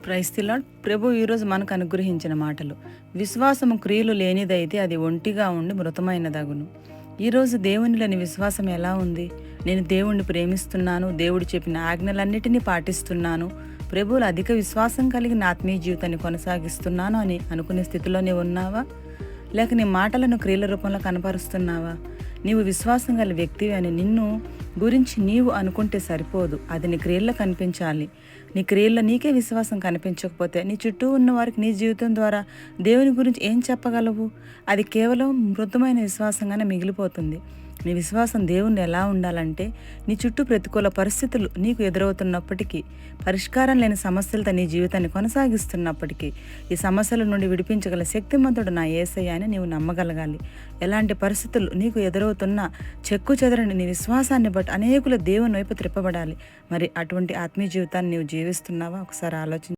Praise the lord. ప్రభు ఈరోజు మనకు అనుగ్రహించిన మాటలు. విశ్వాసము క్రియలు లేనిదైతే అది ఒంటిగా ఉండి మృతమైనదగును. ఈరోజు దేవునిలోని విశ్వాసం ఎలా ఉంది? నేను దేవుణ్ణి ప్రేమిస్తున్నాను, దేవుడు చెప్పిన ఆజ్ఞలన్నిటినీ పాటిస్తున్నాను, ప్రభువులు అధిక విశ్వాసం కలిగి నా ఆత్మీయ జీవితాన్ని కొనసాగిస్తున్నాను అని అనుకునే స్థితిలోనే ఉన్నావా? లేక నీ మాటలను క్రియల రూపంలో కనపరుస్తున్నావా? నీవు విశ్వాసం గల వ్యక్తివి అని నిన్ను గురించి నీవు అనుకుంటే సరిపోదు, అది నీ క్రియల్లో కనిపించాలి. నీ క్రియల్లో నీకే విశ్వాసం కనిపించకపోతే నీ చుట్టూ ఉన్న వారికి నీ జీవితం ద్వారా దేవుని గురించి ఏం చెప్పగలవు? అది కేవలం మృతమైన విశ్వాసంగానే మిగిలిపోతుంది. నీ విశ్వాసం దేవుణ్ణి ఎలా ఉండాలంటే, నీ చుట్టూ ప్రతికూల పరిస్థితులు నీకు ఎదురవుతున్నప్పటికీ, పరిష్కారం లేని సమస్యలతో నీ జీవితాన్ని కొనసాగిస్తున్నప్పటికీ, ఈ సమస్యల నుండి విడిపించగల శక్తిమంతుడు నా యేసయ్య అని నీవు నమ్మగలగాలి. ఎలాంటి పరిస్థితులు నీకు ఎదురవుతున్నా చెక్కు చెదరని నీ విశ్వాసాన్ని బట్టి అనేకులు దేవుని వైపు త్రిప్పబడాలి. మరి అటువంటి ఆత్మీయ జీవితాన్ని నీవు జీవిస్తున్నావా? ఒకసారి ఆలోచించు.